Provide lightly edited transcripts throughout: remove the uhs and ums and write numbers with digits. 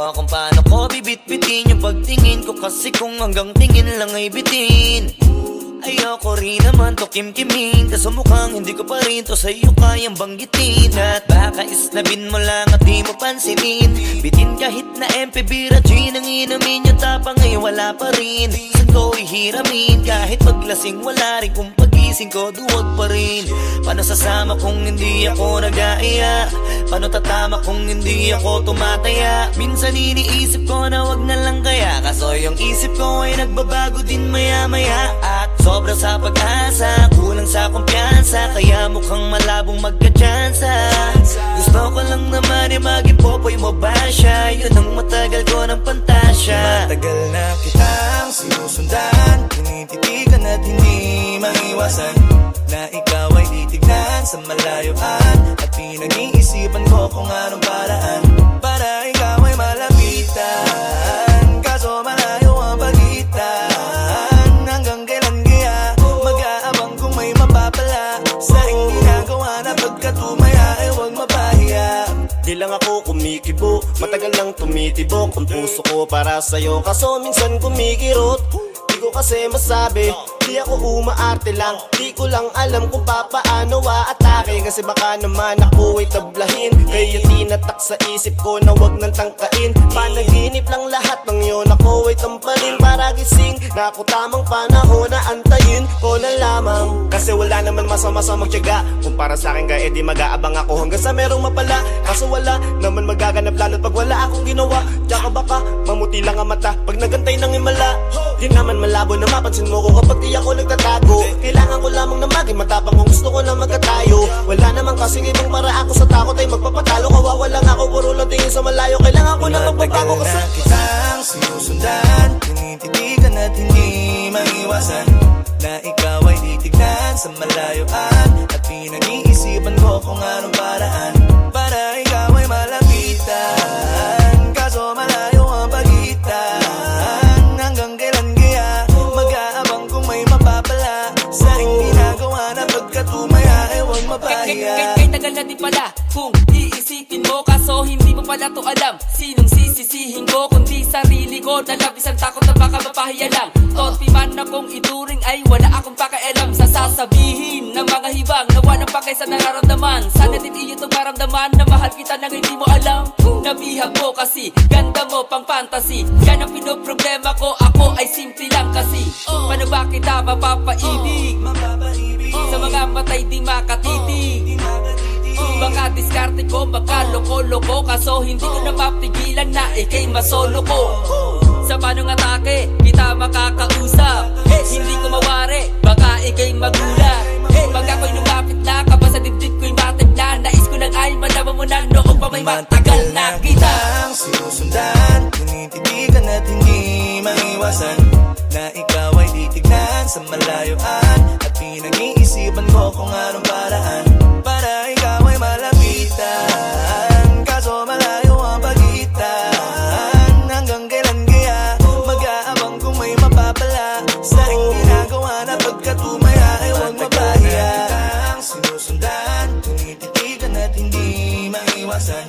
mo kung paano ko bibit-bitin yung pagtingin ko, kasi kung hanggang tingin lang ay bitin. Ayoko rin naman to kim-kimin, kaso mukhang hindi ko pa rin to sa'yo kayang banggitin. At baka islabin mo lang at di mo pansinin, bitin kahit na MP, bira, gin ang inumin. Yung tapang ngayon wala pa rin, saan ko ihiramin? Kahit paglasing wala rin, kung pagising ko duwag pa rin. Paano sasama kung hindi ako nag-aaya? Paano tatama kung hindi ako tumataya? Minsan iniisip ko na wag na lang kaya, kaso yung isip ko ay nagbabago din maya-maya. At sobra sa pag-asa, kulang sa kumpiyansa, kaya mukhang malabong magka-tsansa. Gusto ko lang naman ay maging popoy mo ba siya? Yun ang matagal ko ng pantasya. Matagal na kitang sinusundan, tinititigan at hindi maiwasan na ikaw ay titignan sa malayuan. At pinag-iisipan ko kung anong paraan para ikaw ay malapitan, kaso malayo ang pagitan. Hanggang kailan kaya mag-aabang kung may mapapala sa iyong ginagawa na pagkatumaya ay huwag mapahiya. Di lang ako kumikibo, matagal lang tumitibok ang puso ko para sa'yo, kaso minsan kumikirot. Di ko kasi masabi, di ako umaarte lang, di ko lang alam kung papaano aatake. Kasi baka naman ako ay tablahin, kaya tinatak sa isip ko na wag nang tangkain. Panaginip lang lahat ng yun, ako ay tampalin para gising na ako tamang panahon na antayin ko na lamang. Kasi wala naman masama sa magtiyaga, kung para sa akin kaya edi mag-aabang ako hanggang sa merong mapala. Kaso wala naman magaganap lalo't pag wala akong ginawa. Tsaka baka mamuti lang ang mata pag nagantay ng himala. Di naman malabo na mapansin mo ko kapag di ako nagtatago. Kailangan ko lamang na maging matapang kung gusto ko na magkatayo. Wala naman kasing ibang para ako sa takot ay magpapatalo. Kawawa lang ako, puro lang tingin sa malayo. Kailangan ko na magbabago kasi na kitang sinusundan, tinititigan at hindi maiwasan na ikaw ay titignan sa malayuan. At pinag-iisipan ko kung anong paraan para ikaw ay malapitan, kaso malayo ang pagitan. Hanggang kailan kaya mag-aabang kung may mapapala sa iyong ginagawa na pagkatumaya ay huwag mapahiya. Kay tagal na din pala kung iisipin mo, kaso hindi mo pala to alam. Sinong sisisihin ko kundi sarili ko, na labis ang takot na baka mapahiya lang. Tonti man akong ituring ay wala akong pakialam sa sasabihin ng mga hibang na walang pakay sa nararamdaman. Sana din iyo itong maramdaman na mahal kita nang hindi mo alam. Nabihag mo kasi, ganda mo pang fantasy, yan ang pinoproblema ko, ako ay simple lang kasi. Paano ba kita mapapaibig sa mga matay di makatitig? Baka diskarte ko, baka loko-loko, kaso hindi ko na mapigilan na ikay masolo ko. Sa panong atake, kita makakausap, hindi ko mawari, baka ikay magulat. Pag ako'y lumapit na, kaba sa dibdib ko'y matignan. Nais ko lang ay malaman mo na noong pa may matagal na kita. Matagal sinusundan, tinititigan at hindi maiwasan na ikaw ay titignan sa malayuan. At pinag-iisipan ko kung anong paraan para ikaw ay malapitan, kaso malayo ang pagitan. Hanggang kailan kaya mag-aabang kung may mapapala sa iyong ginagawa na pagkatumaya ay huwag mapahiya. Sinusundan, tinititigan at hindi maiwasan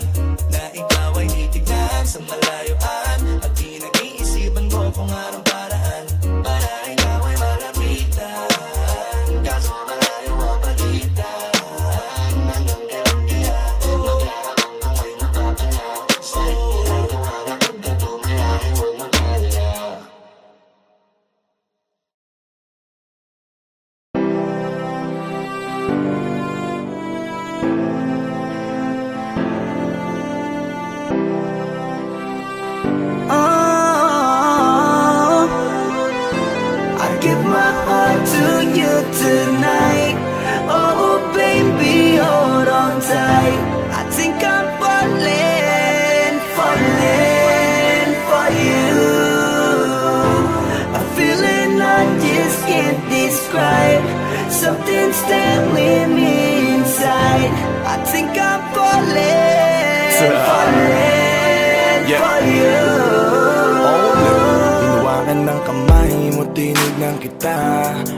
na ikaw ay titignan sa malayuan. At pinag-iisipan ko kung anong paraan para ikaw ay malapitan, kaso malayo ang pagitan. Hanggang kailan kaya mag-aabang kung may mapapala sa iyong ginagawa na pagkatumaya ay huwag mapahiya. Give my heart to you tonight. Oh baby, hold on tight. I think I'm falling, falling for you. A feeling I just can't describe. Something's telling me inside. I think I'm falling, falling for you. Hinawakan ng kamay mo, tinignan kita.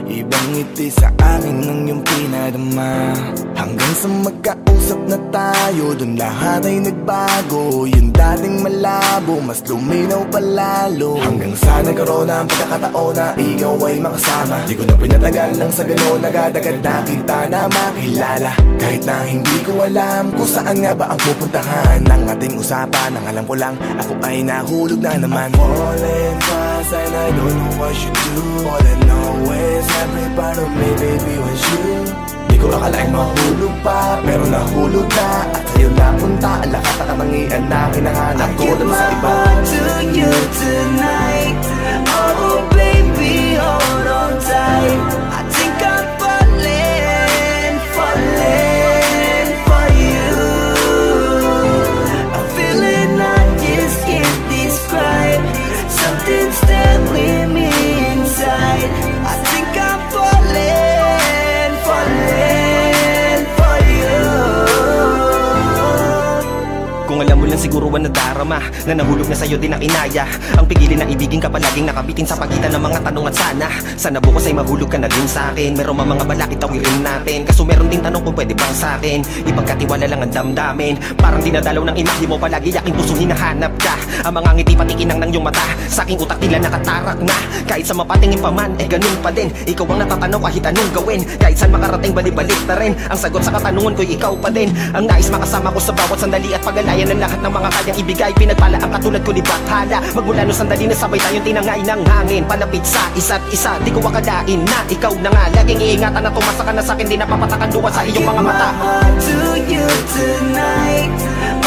Ibang ngiti sa akin ng iyong pinadama. Hanggang sa magkausap nag-usap na tayo, dun lahat ay nagbago. Yung dating malabo, mas luminaw palalo. Hanggang sa nagkaroon na ang pagkakataon na ikaw ay makasama. Di ko na pinatagal lang sa gano'n, nagadagad na kita na makilala. Kahit na hindi ko alam kung saan nga ba ang pupuntahan ng ating usapan. Ang alam ko lang, ako ay nahulog na naman. I'm falling fast and I don't know what you do. All I know is every part of me, baby, was you. Di ko akalaing mahulog pa, pero nahulog na. At sa'yo napunta, ang lahat ng katangian na hinahanap ko lang sa iba. I give my heart to you tonight. Oh baby, hold on tight. I think I'm falling, falling for you. A feeling I just can't describe. Something's telling me inside. I think I'm falling, falling for you. Kung alam mo lang siguro ang nadarama na nahulog na sa'yo din ang inaya. Ang pigilin na ibigin ka palaging nakabitin sa pagitan ng mga tanong at sana bukas ay mahulog ka na din sa'kin. Meron mga balakit tawirin natin, kaso meron ding tanong kung pwede bang sa'kin. Ipagkatiwala lang ang damdamin, parang dinadalaw ng imahe mo. Palagi aking puso hinahanap ka. Ang mga ngiti patikinang ng iyong mata, sa aking utak tila nakatarak na. Kahit sa mapatingin pa man, ganun pa din. Ikaw ang natatanaw kahit anong gawin. Kahit saan makarating balibalik na rin. Ang sagot sa katanungan ko'y ikaw pa din. Ang nais makasama ko sa bawat sandali at pag-alayan ng lahat ng mga kayang ibigay. Pinagpala ang katulad ko ni Bathala. Magmula no sandali na sabay tayong tinangay ng hangin. Palapit sa isa't isa, di ko akalain na ikaw na nga. Laging iingatan na tumasa ka na sa'kin, di napapatakan luwa sa iyong mga mata. I give my heart to you tonight.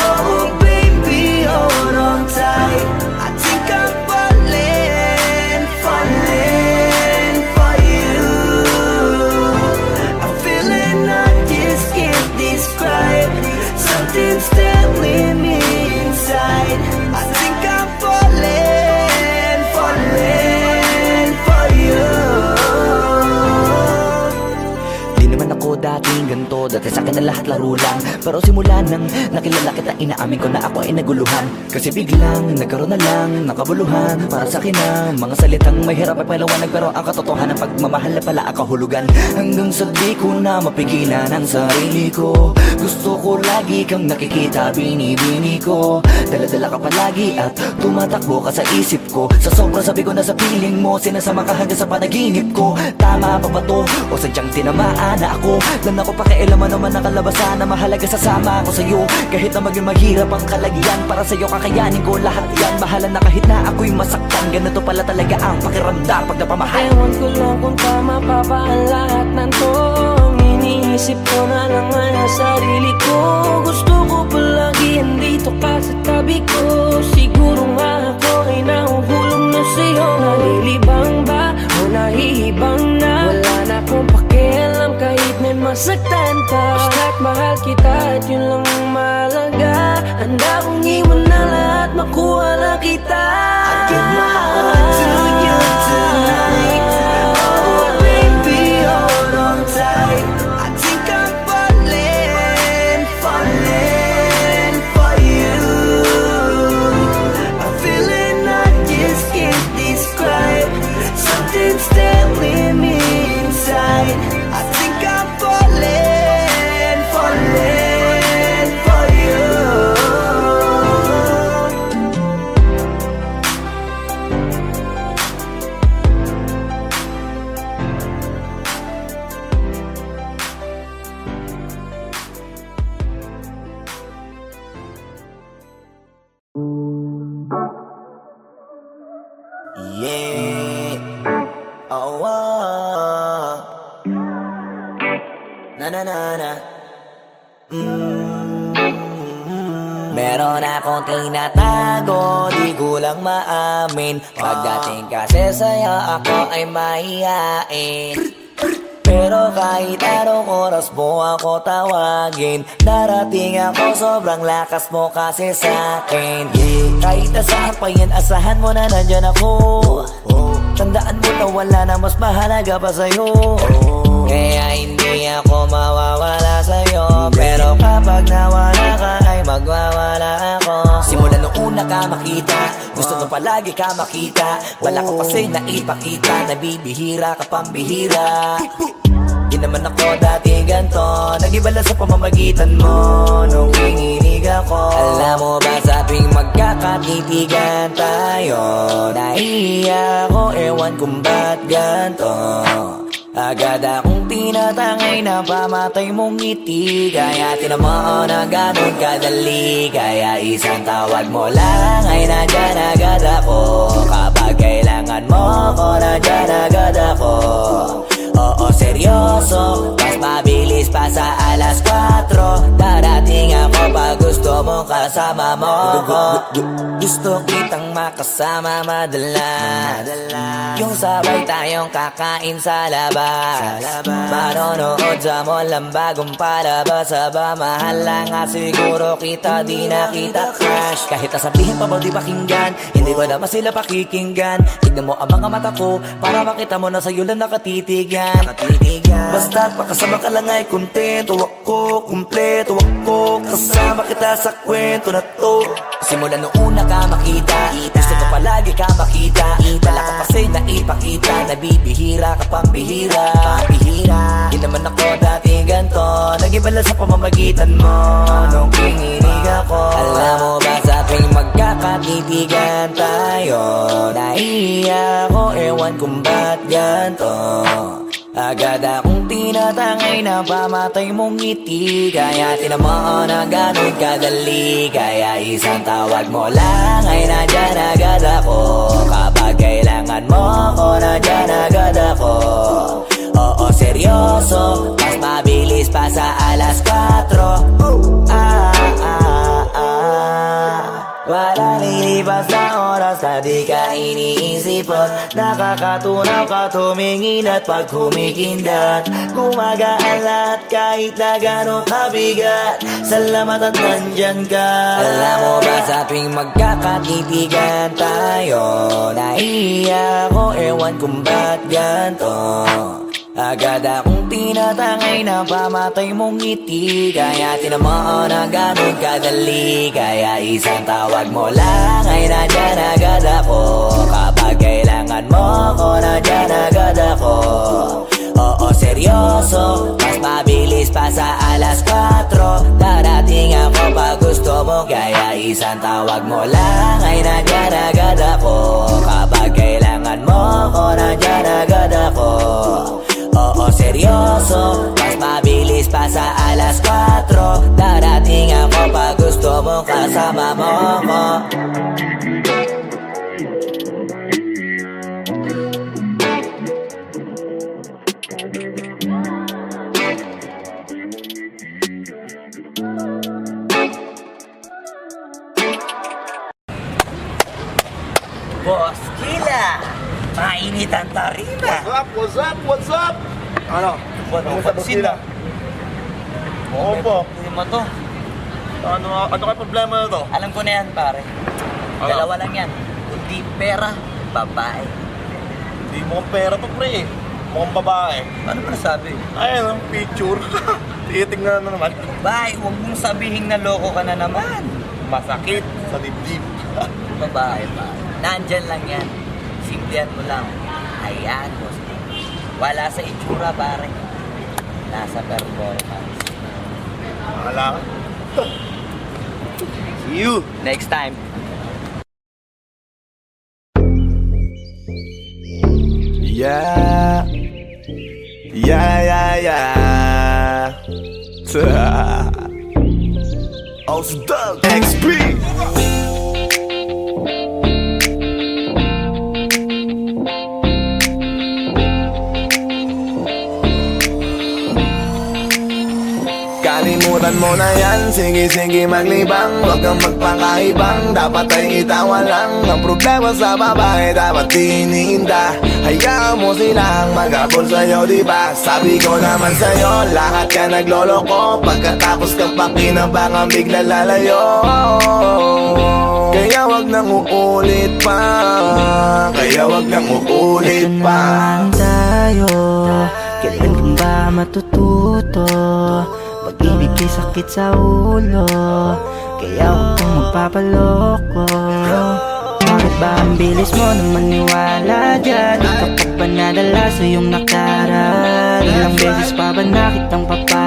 Oh baby, hold on tight. I think I'm falling, falling for you. A feeling I just can't describe. Something's telling me inside. I think I'm falling, falling for you. Di naman ako dating ganito, dati sa'kin na lahat laro lang. Pero simula nang nakilala kita, inaamin ko na ako ay naguluhan. Kasi biglang nagkaroon na lang nakabuluhan. Para sa'kin ang mga salitang may hirap ay paliwanag, pero ang katotohanan pagmamahal na pala ang kahulugan. Hanggang sa di ko na mapigilan ang sarili ko, gusto ko lagi kang nakikita, binibini ko. Dala-dala ka palagi at tumatakbo ka sa isip ko. Sa sobrang sabi ko na sa piling mo, sinasama ka hanggang sa panaginip ko. Tama pa ba to? O sadyang tinamaan na ako? Lan ako pakialaman naman ang kalabasan na mahalaga sasama ako sa'yo. Kahit na maging maghirap ang kalagyan, para sa'yo kakayanin ko lahat yan. Bahala na kahit na ako'y masaktan, ganito pala talaga ang pakiramdam pag napamahal. Ewan ko lang kung tama pa ba ang lahat ng to. Iniisip ko na lang ang sarili ko. Gusto ko palagi andito ka sa tabi ko. Siguro nga ako ay nahuhulog na sa'yo. Nalilibang ba o nahihibang na? Wala na akong pakialam kahit may masaktan pa. Basta't mahal kita at yun lang ang mahalaga. Handa kong iwan na lahat, makuha lang kita. I give my heart to you tonight. Oh baby, hold on tight. I think I'm falling, falling for you. A feeling I just can't describe. Something's telling me inside. I think I'm falling, falling for you. Yeah. Oh, na na na na. Meron akong tinatago, di ko lang maamin. Pagdating kasi sa'yo, ako ay mahihain. Pero kahit anong oras mo ako tawagin, darating ako, sobrang lakas mo kasi sa'kin. Kahit nasaan pa yan, asahan mo na nandyan ako. Tandaan mo na wala na mas mahalaga pa sa'yo. Kaya hindi ako mawawala sa'yo. Pero kapag nawala ka ay magwawala ako. Simula nung una ka makita, gusto nung palagi ka makita. Wala ko kasi naipakita, nabibihira ka pambihira. Di naman ako dating dating ganto, nag-iba lang sa pamamagitan mo nung kinginig ako. Alam mo ba sa tuwing magkakatitigan tayo, naiiyak ako, ewan kung ba't ganto. Agad akong tinatangay na pamatay mong ngiti, kaya tinamaan na ganun kadali. Kaya isang tawag mo lang ay nandyan agad ako. Kapag kailangan mo ko, nandyan agad ako. Oo, seryoso, mas mabilis pa sa alas 4. Darating ako pag gusto mo kasama mo ko. Gusto kitang makasama madalas, yung sabay tayong kakain sa labas, manonood sa mall ang bagong palabas. Aba, mahal lang nga siguro kita, di na kita crush. Kahit nasabihin pa ba di pakinggan, hindi ko naman sila pakikinggan. Tignan mo ang mga mata ko, para makita mo na sa'yo lang nakatitigan. Basta't makasama ka lang ay kontento ako, kumpleto ako. Kasama kita sa kwento na to. Simula nung una ka makita, gusto ko palagi ka makita. Wala ka kasi na ipakita, nabibihira ka pang bihira. Di naman ako dati ganto, nag-iba lang sa pamamagitan mo nung kinginig ako. Alam mo ba sa tuwing magkakatitigan tayo, naiiyak ako, ewan kung ba't ganto. Agad akong tinatangay na pamatay mong ngiti, kaya tinamaan na ganun kadali. Kaya isang tawag mo lang ay nandyan agad ako. Kapag kailangan mo ko, nandyan agad ako. Oo, seryoso, mas mabilis pa sa alas 4. Wala nilipas na oras na di ka iniisipot. Nakakatunaw ka tumingin at pag kumikindat, gumagaan lahat kahit na gano'n kabigat. Salamat at nandyan ka. Alam mo ba sa tuwing magkakatitigan tayo, naiiyak ako, ewan kung ba't ganto. Agad akong tinatangay na pamatay mong ngiti, kaya tinamaan na ganun kadali. Kaya isang tawag mo lang ay nandyan agad ako. Kapag kailangan mo ko, nandyan agad ako. Oo, seryoso, mas mabilis pa sa alas 4. Darating ako pag gusto mo, kaya isang tawag mo lang ay nandyan agad ako. Kapag kailangan mo ko, nandyan agad ako. Oo, seryoso, mas mabilis pa sa alas 4. Darating ako pag gusto mo kasama mo ko. Boss Killa, mainit ang tarima. What's up? Ano? Pansin na. Oo po. Hindi mo to. Ano kayo problema na to? Alam ko na yan, pare. Ano? Dalawa lang yan. Kundi pera, babae. Hindi mukhang pera to, pre. Mukhang babae. Ano ba nasabi? Ayun ang picture. Titignan na naman. Babae, huwag mong sabihin na loko ka na naman. Masakit sa dibdib. Babae, pare. Nandyan lang yan. Simplihan mo lang. Hayaan mo. Wala sa itsura, pare. Nasa performance. Wala ka. See you next time. Yeah. Ausdog XP. Kalimutan mo na yan, sige maglibang. Huwag kang magpakaibang, dapat ay itawa lang. Ang problema sa babae, dapat tinihinda. Hayaan mo silang mag-abol sa'yo, diba? Sabi ko naman sa'yo, lahat ka nagloloko. Pagkatapos kang pakinabangan, bigla lalayo. Kaya wag nang uulit pa. Ito naman tayo, kailan kang ba matututo? Pag-ibig kay sakit sa ulo, kaya huwag kang magpapaloko. Bakit ba ang bilis mo na maniwala dyan? Kapag ba nadala sa iyong nakaraan? Ilang beses pa ba nakitang papaya?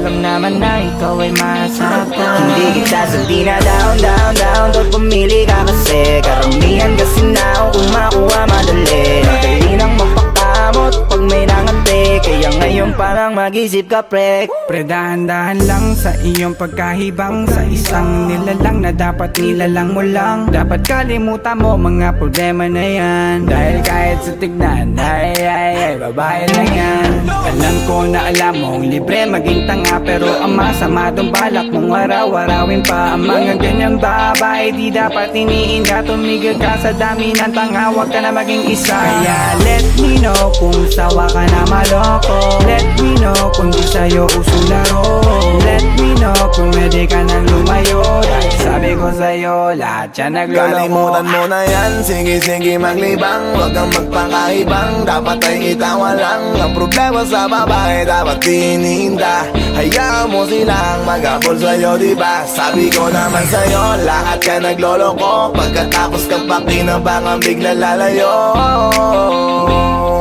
alam naman na ikaw ay masaktan. Hindi kita sabi na down, down, down, doon pumili ka kasi karamihan kasi na kung makuha madali. Madali nang magpakamot pag may nangante, kaya ngayon parang mag-isip ka pre. Pre, dahan-dahan lang sa iyong pagkahibang, sa isang nilalang na dapat nilalang mo lang. Dapat kalimutan mo mga problema na yan, dahil kahit sa tignan ay babae lang yan. Alam ko na alam mong libre maging tanga, pero ang masama dong balak mong araw-arawin pa. Ang mga ganyang babae di dapat iniinda, tumigil ka sa dami ng tanga, wag ka na maging isa. Kaya let me know kung sawa ka na maloko, let me know kung di sa'yo uso laro, let me know kung pwede ka nang lumayo, dahil sabi ko sa'yo lahat yan nagloloko. Kalimutan mo na yan, sige sige maglibang, wag kang magpakaibang, dapat ay itawa lang. Ang problema sa babae dapat tininda, hayaan mo silang magabol sa'yo, diba? Sabi ko naman sa'yo, lahat ka nagloloko, pagkatapos kang pakinabangan bigla lalayo.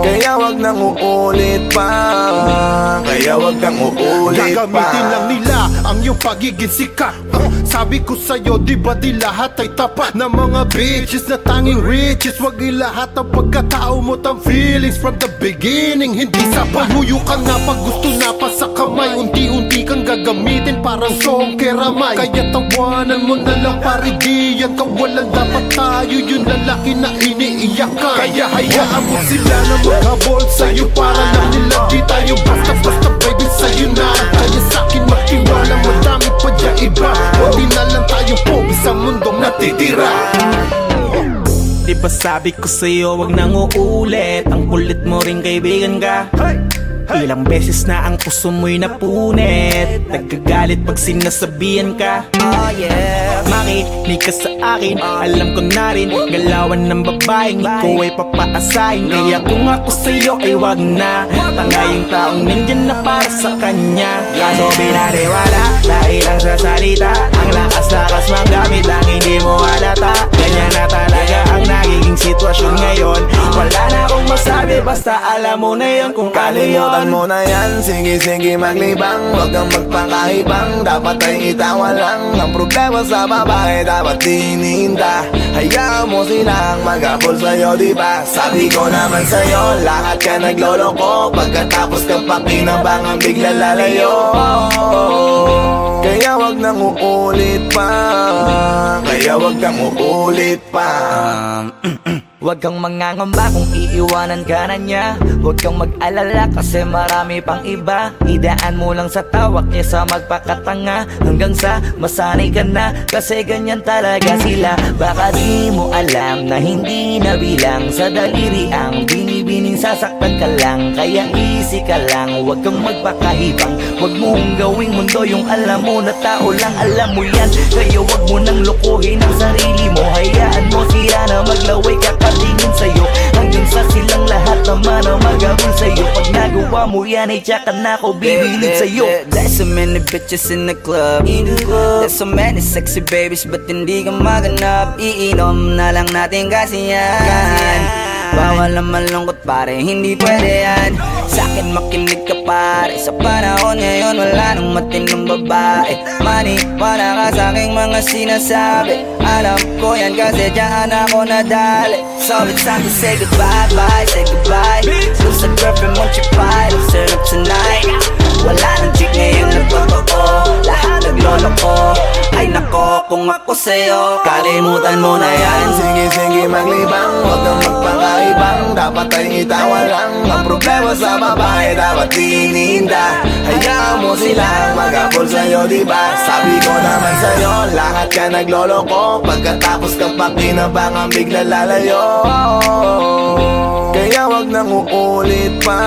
Kaya wag nang uulit pa, kaya wag kang uulit pa. Gagamitin lang nila ang iyong pagiging sikat. Sabi ko sa'yo, di ba di lahat ay tapat na mga bitches na tanging riches? Wag ilahat ang pagkatao mo tang feelings from the beginning. Hindi sapat, huyo ka na pag gusto na pa sa kamay, unti-unti kang gagamitin parang song keramay. Kaya tawanan mo na lang paridiyan, kawalan dapat tayo yung lalaki na iniiyakan. Kaya hayaan mo sila na maghabol sa'yo, para lang nila di tayo basta-basta baby sa'yo na. Kaya sa'kin magtiwala, madami pa dyan iba, hindi na lang tayo po isang mundong natitira. Di ba sabi ko sa'yo wag nang uulit, ang kulit mo rin kaibigan ka. Ilang beses na ang puso mo'y napunit, nagkagalit pag sinasabihan ka. Oh yeah, Makinig ka sa akin, alam ko na rin galawan ng babaeng ikaw ay papaasahin. Kaya kung ako sa'yo ay wag na, tanga yung taong nandyan na para sa kanya. Kaso binariwala dahil lang sa salita, ang lakas-lakas magamit ang hindi mo halata. Ganyan na talaga ang nagiging sitwasyon ngayon, wala na akong masabi, basta alam mo na yun kung ano yun. Kalimutan mo na yan, sige sige maglibang, wag kang magpakaibang, dapat ay itawa lang. Ang problema sa babae dapat tininda, hayaan mo silang magabol sa'yo, diba? Sabi ko naman sa'yo, lahat ka nagloloko, pagkatapos kang pakinabangan bigla lalayo. Kaya wag nang uulit pa, kaya wag kang uulit pa. Huwag kang mangangamba kung iiwanan ka na niya, huwag kang mag-alala kasi marami pang iba. Idaan mo lang sa tawak niya sa magpakatanga, hanggang sa masanay ka na, kasi ganyan talaga sila. Baka di mo alam na hindi na bilang sa daliri ang binibining sasaktan ka lang. Kaya easy ka lang, huwag kang magpakahibang, huwag mong gawing mundo yung alam mo na tao lang alam mo yan. Kaya huwag mo nang lokohin ang sarili mo, hayaan mo sila na maglaway kakatingin sa'yo, hanggang sa silang lahat naman ang magabol sa'yo. Pag nagawa mo yan ay tsaka na ako bibilid sa'yo. There's so many bitches in the club, there's so many sexy babies, but hindi ka maganap. Iinom na lang natin kasi yan, bawal na malungkot pare, hindi pwede yan. Sa'kin makinig ka pare, sa panahon ngayon wala nang matinong babae. Maniwala ka sa'king mga sinasabi, alam ko yan kasi dyan ako nadali. So it's time to say goodbye, bye, say goodbye. Dun sa girlfriend mo chipay, let's turn up tonight. Wala nang chick ngayon nagtotoo, lahat nagloloko. Ay nako, kung ako sa'yo, kalimutan mo na yan. Sige sige maglibang, wag kang magpakaibang, dapat ay itawa lang. Ang problema sa babae dapat tininda, hayaan mo silang magabol sa'yo, diba? Sabi ko naman sa'yo, lahat ka nagloloko, pagkatapos kang pakinabangan bigla lalayo. Kaya wag nang uulit pa,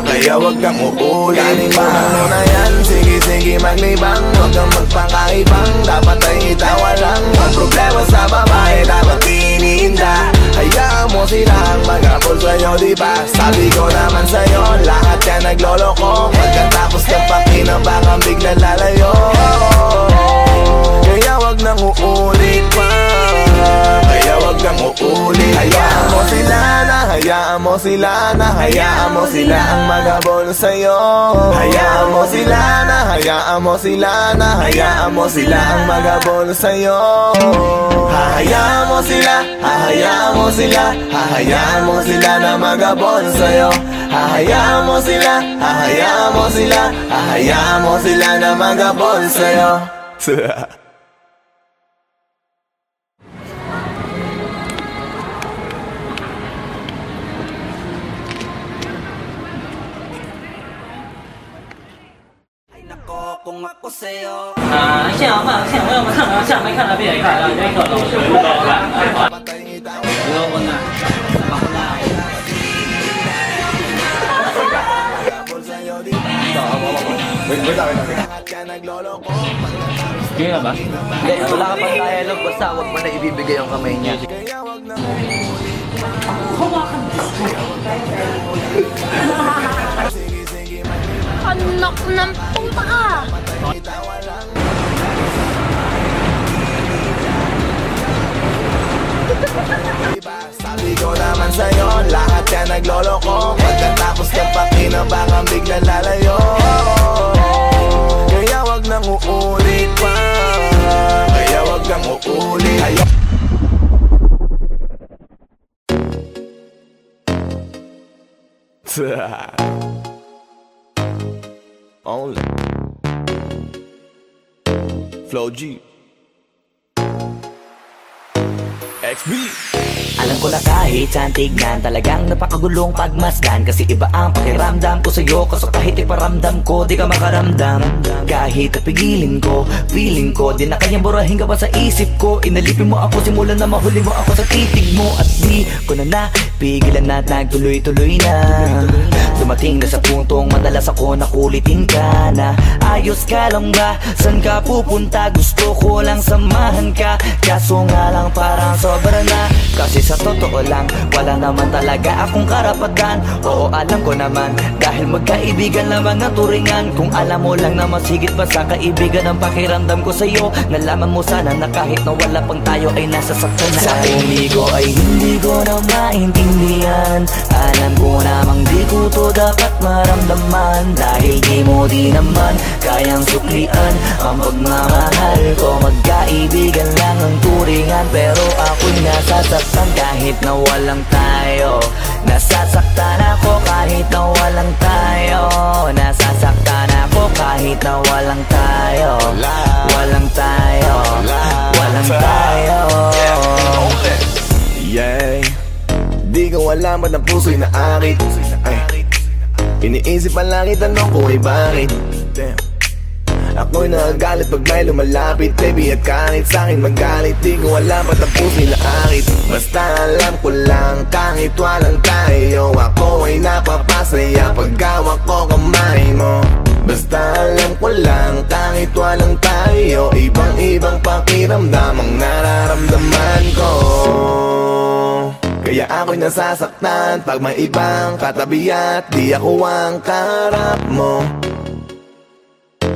kaya wag kang uulit pa. Kalimutan mo na yan, sige sige maglibang, wag kang magpakaibang, dapat ay itawa lang. Ang problema sa babae dapat tininda, hayaan mo silang magabol sa'yo, diba? Sabi ko naman sa'yo, lahat ka nagloloko, pagkatapos kang pakinabangan bigla lalayo. Kaya wag nang uulit pa, kaya wag kang uulit. Hayaan mo sila na, hayaan hayaan mo sila na hayaan mo sila ang magabono sa'yo. Hayaan mo sila na hayaan mo sila na hayaan mo sila ang magabono sa'yo. Hahayaan mo sila, hahayaan mo sila, hahayaan mo sila na magabono sa'yo. Hahayaan mo sila, hahayaan mo sila, hahayaan mo sila na magabono sa'yo. Kung ako sa'yo 现在我们现在没看到别人看到这个老师不要问了。 Kaya ba? Hindi, wala ka pang dialogue, basta huwag mo na ibibigay ang kamay niya. Anak ng puta ka! Sabi ko naman sa'yo, lahat yan nagloloko. Pagkatapos ng pakinabangan biglang lalayo. Kaya wag nang uulit pa, kaya wag nang uulit. Only Flow G XB. Alam ko na kahit saan tignan, talagang napakagulong pagmasdan. Kasi iba ang pakiramdam ko sa'yo, kaso kahit iparamdam ko, di ka makaramdam. Kahit napigilin ko, feeling ko, di na kayang burahin ka pa sa isip ko. Inalipin mo ako, simulan na mahuli mo ako sa titig mo. At di ko na napigilan na nagtuloy-tuloy na. Dumating na sa puntong madalas ako nakulitin ka na. Ayos ka lang ba? San ka pupunta? Gusto ko lang samahan ka, kaso nga lang parang sobra na. Kasi sa totoo lang, wala naman talaga akong karapatan. Oo, alam ko naman, dahil magkaibigan lamang ang turingan. Kung alam mo lang na mas higit pa sa kaibigan ang pakiramdam ko sa'yo, nalaman mo sana na kahit na wala pang tayo ay nasasaktan na. Sa umigo ay hindi ko na maintindihan. Alam ko namang di ko to dapat maramdaman, dahil di mo di naman kayang suklian ang pagmamahal ko. Magkaibigan lang ang turingan, pero ako'y nasasaktan kahit na walang tayo. Nasasaktan ako kahit na walang tayo. Nasasaktan ako kahit na walang tayo. Walang tayo. Walang tayo. Yeah. Di ko alam ba't ang puso'y naarit. Iniisip ang langit, tanong ko ay bakit. Ako'y nagagalit pag may lumalapit, baby, at kahit sa'kin magalit. Di ko alam ba't ang puso'y naarit. Basta alam ko lang, kahit walang tayo, ako ay napapasaya pag hawak ko kamay mo. Basta alam ko lang, kahit walang tayo, ibang-ibang pakiramdam ang nararamdaman ko. Kaya ako'y nasasaktan pag may ibang katabi at di ako ang kaharap mo.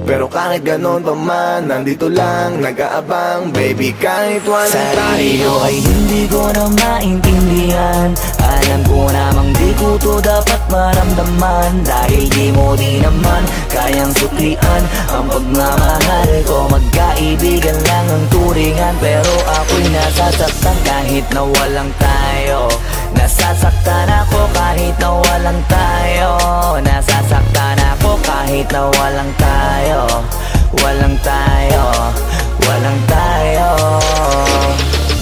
Pero kahit ganon pa man, nandito lang, nag-aabang, baby, kahit walang sarili tayo. ko ay hindi ko na maintindihan. Alam ko namang di ko to dapat maramdaman, dahil di mo di naman kayang suklian ang pagmamahal ko. Magkaibigan lang ang turingan, pero ako'y nasasaktan kahit na walang tayo. Nasasaktan ako kahit na walang tayo. Nasasaktan ako kahit na walang tayo. Walang tayo. Walang tayo.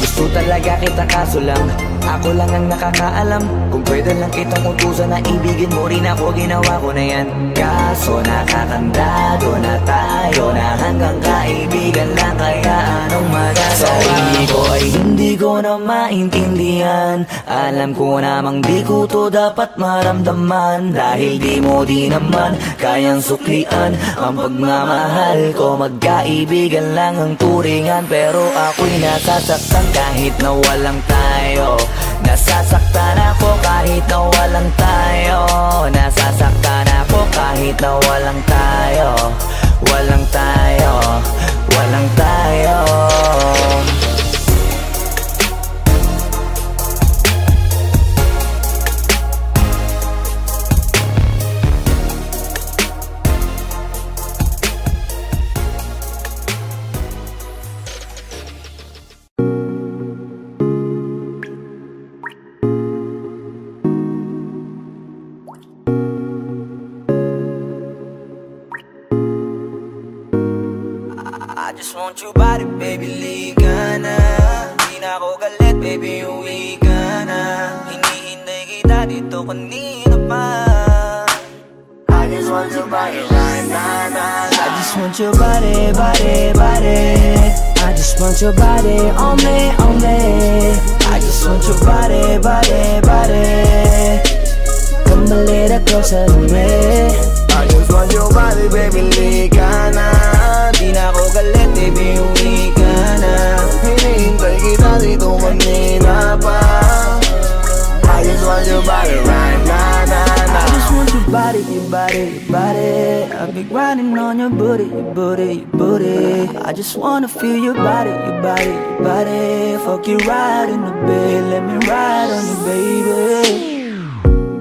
Gusto talaga kita kaso lang ako lang ang nakakaalam. Kung pwede lang kitang utusan na ibigin mo rin ako, ginawa ko na yan. Kaso nakakandado na tayo, na hanggang kaibigan lang, kaya anong magagawa? Sarili ko ay hindi ko na maintindihan. Alam ko namang di ko to dapat maramdaman, dahil di mo di naman kayang suklian ang pagmamahal ko. Magkaibigan lang ang turingan, pero ako'y nasasaktan kahit na walang tayo. Nasasaktan ako kahit na walang tayo. Nasasaktan ako kahit na walang tayo. Walang tayo. Walang tayo. just want your body, baby, liga na. Di na ako galit, baby, uwi ka na. Hinihintay kita dito kanina pa. I just want your body right now, I just want your body, body, body. I just want your body on me, on me. I just want your body, body, body. Come a little closer to me. I just want your body, baby, liga na. Di na ako galit, baby, uwi ka na. Hinihintay kita dito kanina pa. I just want your body right now, I just want your body, your body, your body. I've been grinding on your booty, your booty, your booty. I just wanna feel your body, your body, your body. Fuck you right in the bed, let me ride on you, baby.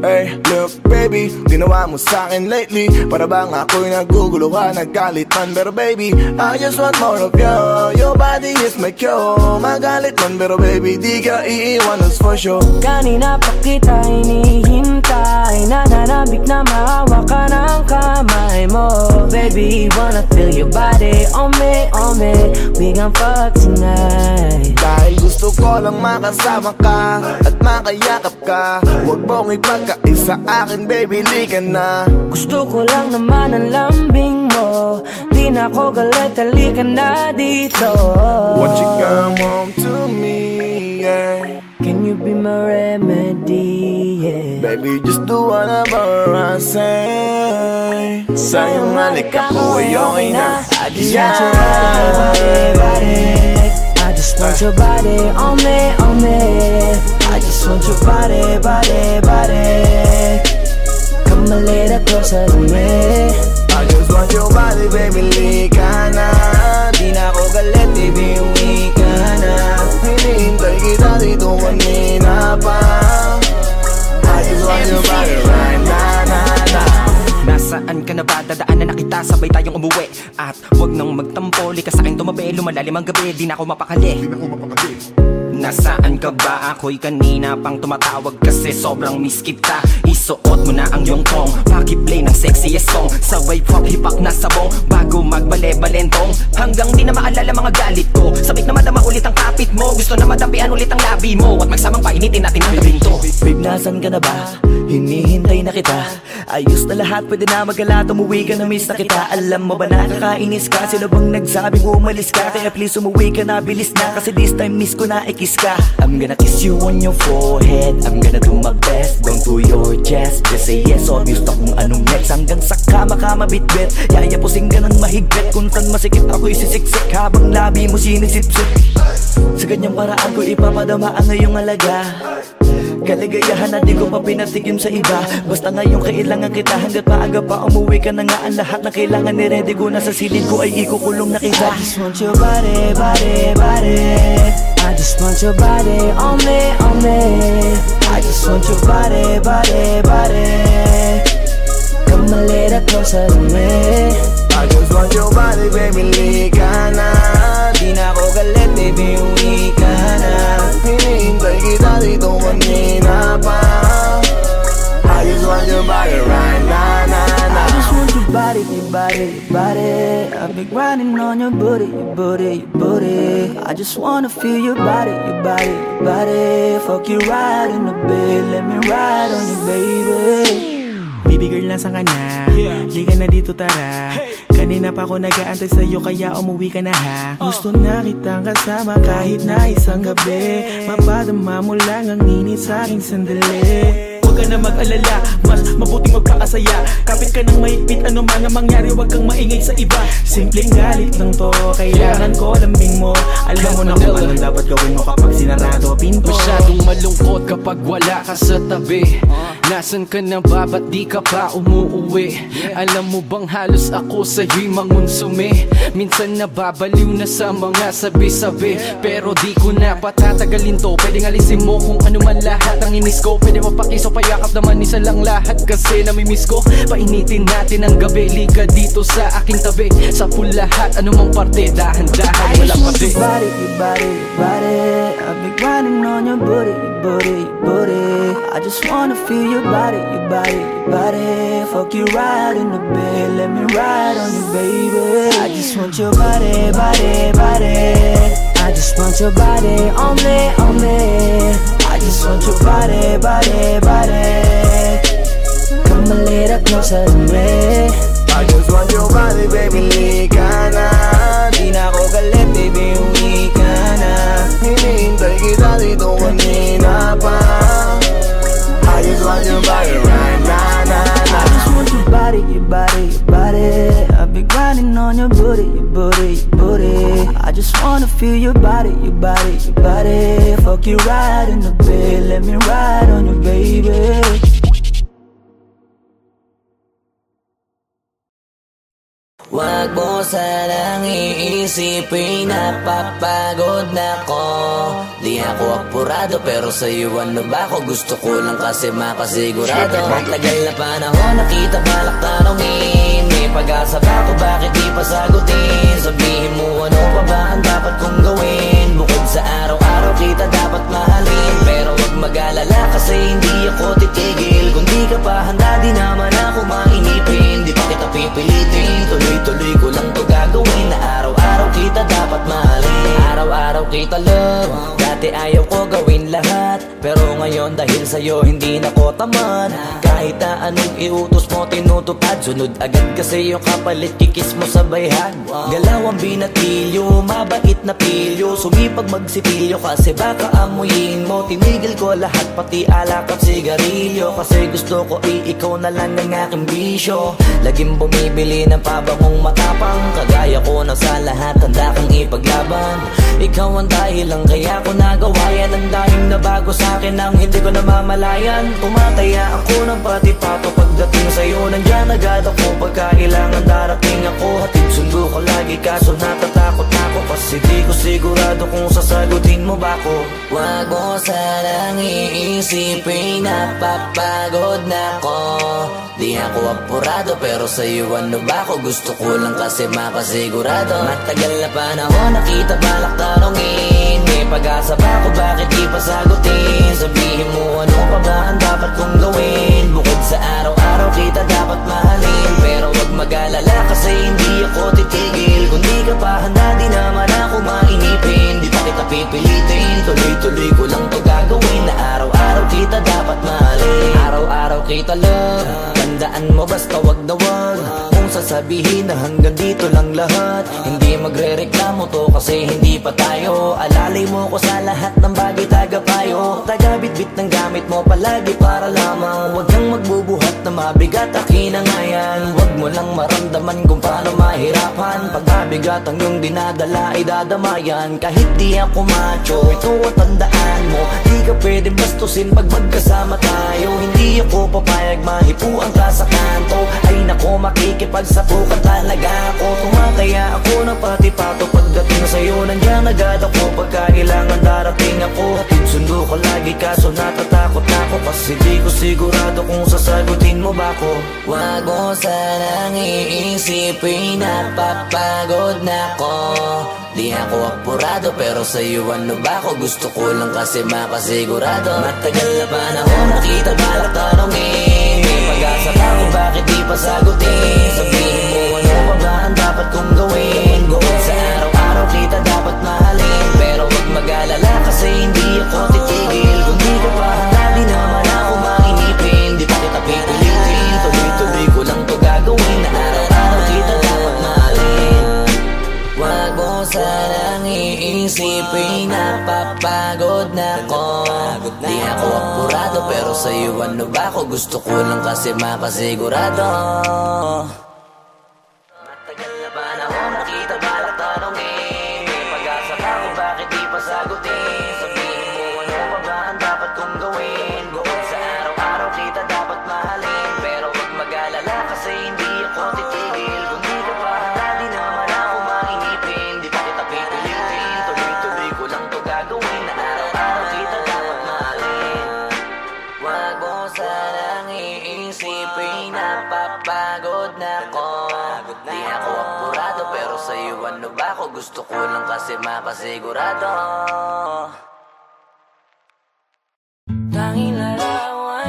Hey, look baby, ginawa mo sa'kin lately. Para bang ako'y nagugulo ka, naggalit man. Pero baby, I just want more of you. Your body is my cure. Magalit man, pero baby, di ka iiwan, that's for sure. Kanina pa kita hinihintay, nananabik na mahawa ka ng kamay mo. Baby, wanna feel your body on me, on me. We gon' fuck tonight. Dahil gusto ko lang makasama ka at makayakap ka. Huwag mong ipagkaisa akin, baby, liga na. Gusto ko lang naman ang lambing mo. Di na ako galit, halika na dito. Won't you come home to me, yeah. Can you be my remedy, yeah. Baby, just do whatever I say. Sa'yong halika ko ay okay na. I just want your body, body. I just want your body on me, on me. I just want your body, body, body. Come a little closer to me. I just want your body, baby, liga na. Di na ako galit, baby, uwi ka na. Hinihintay kita dito kanina pa. I just want your body right now, Nasaan ka na ba? Dadaanan na kita, sabay tayong umuwi. At wag nang magtampo, lika sa'kin tumabi. Lumalalim ang gabi, di na ako mapakali. Nasaan ka ba? Ako'y kanina pang tumatawag kasi sobrang miss kita. Isuot mo na ang iyong tong, pakiplay ng sexiest song. Sabay pop hipak na sabong, bago magbale-balentong. Hanggang di na maalala mga galit ko. Sabik na madama ulit ang kapit mo. Gusto na madampian ulit ang labi mo. At magsamang painitin natin ang gawin to. Babe, nasan ka na ba? Hinihintay na kita. Ayos na lahat, pwede na magala. Umuwi ka na, miss na kita. Alam mo ba nakakainis ka? Sino bang nagsabing umalis ka? Kaya please umuwi ka na, bilis na. Kasi this time miss ko na ikiss ka. I'm gonna kiss you on your forehead. I'm gonna do my best, down to your chest. Just say yes, obvious to kung anong next. Hanggang sa kama ka mabitbit. Yayapusing ka ng mahigpit. Kung saan masikip ako isisiksik, habang labi mo sinisipsip. Sa ganyang paraan ko ipapadama ang ngayong alaga. Kaligayahan na di ko pa pinatigim sa iba. Basta ngayon kailangan kita. Hanggat maaga pa umuwi ka na nga. Ang lahat na kailangan ni-ready ko na sa silid ko ay ikukulong na kita. I just want your body, body, body. I just want your body on me, on me. I just want your body, body, body. Come a little closer to me. I just want your body, baby, liga na. Di na ako galit, baby, uwi ka na. Hinihintay kita dito kanina pa. I just want your body right now, I just want your body, your body, your body. I've been grinding on your booty, your booty, your booty. I just wanna feel your body, your body, your body. Fuck you right in the bed, let me ride on you, baby. Baby girl, nasan ka na? Liga na dito, tara. Kanina pa ako nag-aantay sa'yo, kaya umuwi ka na ha. Gusto na kitang kasama kahit na isang gabi. Mapadama mo lang ang init sa'king sandali. Huwag ka na mag-alala, mas mabuting magpakasaya. Kapit ka ng mahigpit, ano man ang mangyari, huwag kang maingay sa iba. Simpleng galit lang to, kailangan ko lambing mo. Alam mo na kung anong dapat gawin mo kapag sinarado pinto. Masyadong malungkot kapag wala ka sa tabi. Nasaan ka na ba? Ba't di ka pa umuuwi? Alam mo bang halos ako sa'yo'y mangunsumi? Minsan nababaliw na sa mga sabi-sabi, pero di ko na patatagalin to. Pwedeng alisin mo kung ano man lahat ang inis ko. Pwede mapakiso, payakap naman isa lang lahat kasi namimiss ko. Painitin natin ang gabi, liga dito sa aking tabi. Sa full lahat, anumang parte, dahan-dahan, wala pati. Your body, your body, your body. I've been grinding on your booty, your booty, your booty. I just wanna feel your body, your body, your body. Fuck you right in the bed, let me ride on you, baby. I just want your body, body, body. I just want your body on me, on me. I just want your body, body, body. Come a little closer to me. I just want your body, baby, lika na. Di na ako galit, baby, uwi ka na. Hinihintay kita dito kanina pa. I just want your body right now, nah. I just want your body, your body, your body. I've been grinding on your booty, your booty, your booty. I just wanna feel your body, your body, your body. Fuck you right in the bed, let me ride on you, baby. Wag mo sanang iisipin, napapagod na ko. Di ako apurado pero sa'yo ano ba ako? Gusto ko lang kasi makasigurado. Matagal na panahon nakita balak tanongin. May pag-asa ba ko, bakit di pa sagutin? Sabihin mo ano pa ba ang dapat kong gawin? Bukod sa araw-araw kita dapat mahalin. Pero wag mag-alala kasi hindi ako titigil. Kung di ka pa handa di naman ako mainipin. Di pa kita pipilitin, tuloy-tuloy ko lang to gagawin. Na araw-araw kita dapat mahalin. Araw-araw kita love. Dati ayaw ko gawin lahat, pero ngayon dahil sa'yo hindi na ko tamad. Kahit na anong iutos mo tinutupad. Sunod agad kasi yung kapalit kikis mo sa bayhag. Galaw ang binatilyo, mabait na pilyo. Sumipag magsipilyo kasi baka amuyin mo. Tinigil ko lahat pati alak at sigarilyo. Kasi gusto ko ikaw na lang ng aking bisyo. Laging bumibili ng pabangong matapang. Kagaya ko na sa lahat handa kang ipaglaban. Ikaw ang dahilan kaya ko nagawa yan. Ang daming nabago sa'kin ang hindi ko namamalayan. Tumataya ako ng pati-pato pagdating sa'yo. Nandyan agad ako pagkailangan darating ako. Hatid sundo ko lagi kaso natatakot ako. Kasi di ko sigurado kung sasagutin mo ba ko. Wag mo sanang iisipin, napapagod na ko. Di ako apurado pero sa'yo ano ba ako? Gusto ko lang kasi makasigurado. Matagal na panahon nakita balak tanongin. May pag-asa ba ko, bakit di pa sagutin? Sabihin mo ano pa ba ang dapat kong gawin? Bukod sa araw-araw kita dapat mahalin. Pero wag mag-alala kasi hindi ako titigil. Kung di ka pa handa di naman ako mainipin. Di pa kita pipilitin, tuloy-tuloy ko lang to gagawin. Na araw-araw kita dapat mahalin. Araw-araw kita love. Tandaan mo basta wag na wag kung sasabihin na hanggang dito lang lahat. Hindi magre-reklamo to kasi hindi pa tayo. Alalay mo ko sa lahat ng bagay tagapayo. Tagabitbit ng gamit mo palagi para lamang. Huwag kang magbubuhat na mabigat akin ang ayan. Huwag mo lang maramdaman kung paano mahirapan. Pag mabigat ang iyong dinadala ay dadamayan. Kahit di ako macho, ito at tandaan mo. Di ka pwedeng bastusin pag magkasama tayo. Hindi ako papayag mahipuan ka sa kanto. Ay nako makikipagsapukan talaga ako. Tumataya ako ng pati-pato pagdating sa'yo. Nandiyan agad ako pagkailangan darating ako. Hatid sundo ko lagi kaso natatakot ako. Kasi di ko sigurado kung sasagutin mo ba ko. Wag mo sanang iisipin, napapagod na ko. Di ako apurado pero sa'yo ano ba ako? Gusto ko lang kasi makasigurado. Matagal na panahon nakita balak tanongin. May pag-asa ba ko, bakit di pa sagutin? Sabihin mo ano pa ba ang dapat kong gawin? Bukod sa araw-araw kita dapat mahalin. Pero wag mag-alala kasi hindi ako titigil. Kung di ka pa handa di naman ako mainipin. Di pa kita pipilitin, tuloy-tuloy ko lang to gagawin. Na araw-araw kita dapat mahalin. Wag mo sanang iisipin, napapagod na ko. Di ako apurado pero sa'yo ano ba ako? Gusto ko lang kasi makasigurado. Matagal na panahon nakita balak tanongin. May pag-asa ba ko, bakit di pa sagutin? Sabihin mo ano pa ba ang dapat kong gawin? Bukod sa araw-araw kita dapat mahalin. Pero wag mag-alala kasi hindi ako titigil. Kung di ka pa handa di naman ako mainipin. Di pa kita pipilitin, tuloy-tuloy ko lang to gagawin. Na araw-araw kita dapat mahalin. Wag mo sanang iisipin, napapagod na ko. Di ako apurado pero sa'yo ano ba ako? Gusto ko lang kasi makasigurado. Tanging larawan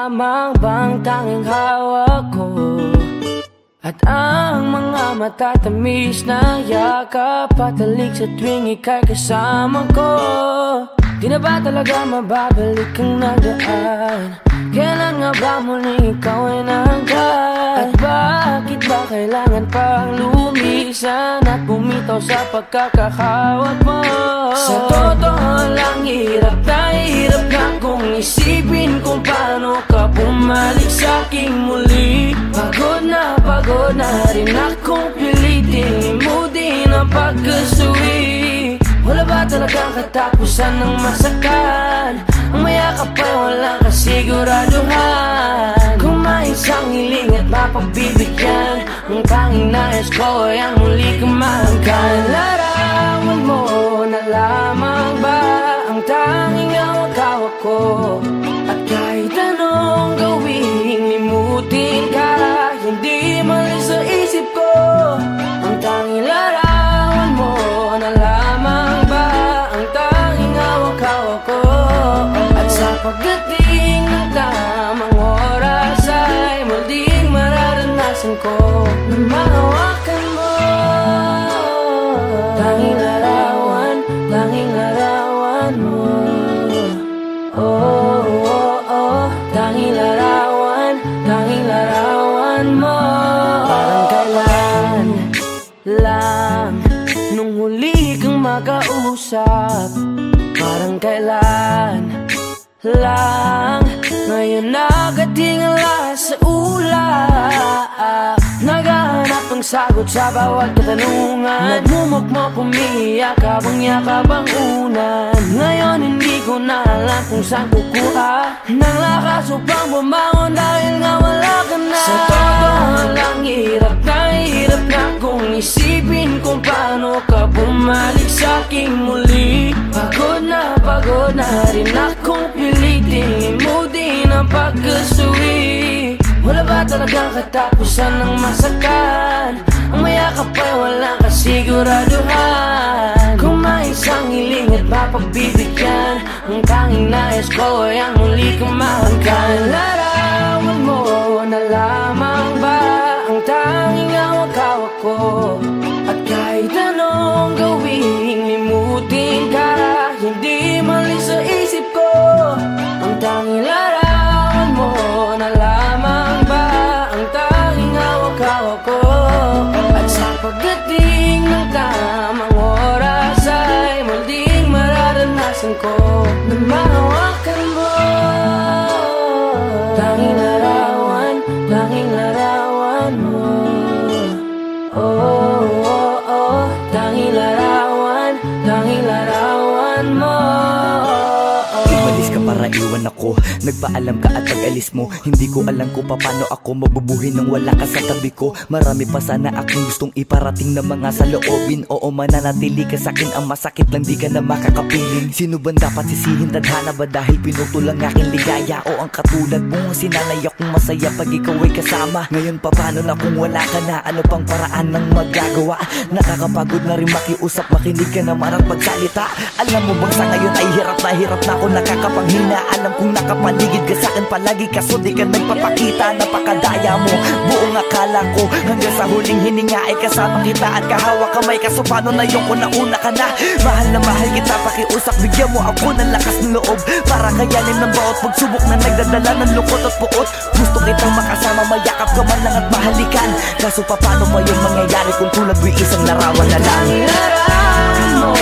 lamang bang tanging hawak ko? At ang mga matatamis na yakap patalik sa tuwing ika'y kasama ko. Di na ba talaga mababalik ang nagaan? Kailan nga ba muling ikaw ay nangkat? At bakit ba kailangan pang lumisan at bumitaw sa pagkakahawak mo? Sa totoo lang hirap na kung isipin kung paano ka bumalik sa'king muli. Pagod na rin akong pilitin mo din ang pagkasuwi. Wala ba talagang katapusan ng masakan? Ang mayakap ay walang kasiguraduhan. Kung may isang hiling at mapagbibigyan, ang tanging nais ko ay ang muli kang mahanggan. Larawan mo na lamang ba ang tanging hawak-hawak ko? At kahit anong gawin, limutin ka, hindi malis sa isip ko. Ang tanging larawan mo na lamang ba ang tanging hawak-hawak ko? At sa pagdating ng tamang oras ay muling mararanasan ko na mahawakan mo. Tanging larawan mo. Oh, oh, oh. Tanging larawan mo. Parang kailan lang nung huli kang makausap. Parang kailan lang ngayon nakatingala sa ulap. Naghahanap ng sagot sa bawat katanungan. Nagmumukmok, umiiyak habang yakap ang unan. Ngayon hindi ko na alam kung saan kukuha ng lakas upang bumangon dahil nga wala ka na. Sa totoo lang hirap na kung isipin kung paano ka bumalik sa'king muli. Pagod na rin akong pilitin mo din ang pagkasuwi. Wala ba talagang katapusan ng masakan? Ang mayakap ay walang kasiguraduhan. Kung may isang hiling at mapagbibigyan, ang tanging nais ko ay ang muli kang mahanggan. Larawan mo na lamang ba ang tanging hawak-hawak ko? At kahit anong gawin, limutin ka, hindi malis sa isip ko. Ang tanging larawan mo na lamang ba ang tanging hawak-hawak ko? At sa pagdating ng tamang oras ay muling mararanasan ko na mahawakan mo. Tanging larawan mo. Oh, oh, oh. Tanging larawan mo. Umalis ka para iwan ako, nagpaalam ka at pag-alis mo. Hindi ko alam kung paano ako mabubuhay nang wala ka sa tabi ko. Marami pa sana akong gustong iparating na mga saloobin. Oo, mananatili ka sa'kin, ang masakit lang di ka na makakapiling. Sino ba dapat sisihin? Tadhana ba dahil pinutol ang aking ligaya? O ang katulad mo, sinanay akong masaya pag ikaw ay kasama. Ngayon paano na kung wala ka na? Ano pang paraan ng magagawa? Nakakapagod na rin makiusap, makinig ka naman at pagsalita. Alam mo bang sa ngayon ay hirap na ako nakakapanghina. Alam kong nakapaligid ka sa'kin palagi, kaso di ka nagpapakita. Napakadaya mo, buong akala ko hanggang sa huling hininga ay kasama kita at kahawak kamay. Kaso paano na yung kung nauna ka na? Mahal na mahal kita, pakiusap, bigyan mo ako ng lakas ng loob para kayanin ng bawat pagsubok na nagdadala ng lungkot at puot. Gusto kitang makasama, mayakap ka man lang at mahalikan. Kaso paano pa yung mangyayari kung tulad mo'y isang larawan na lang? Larawan mo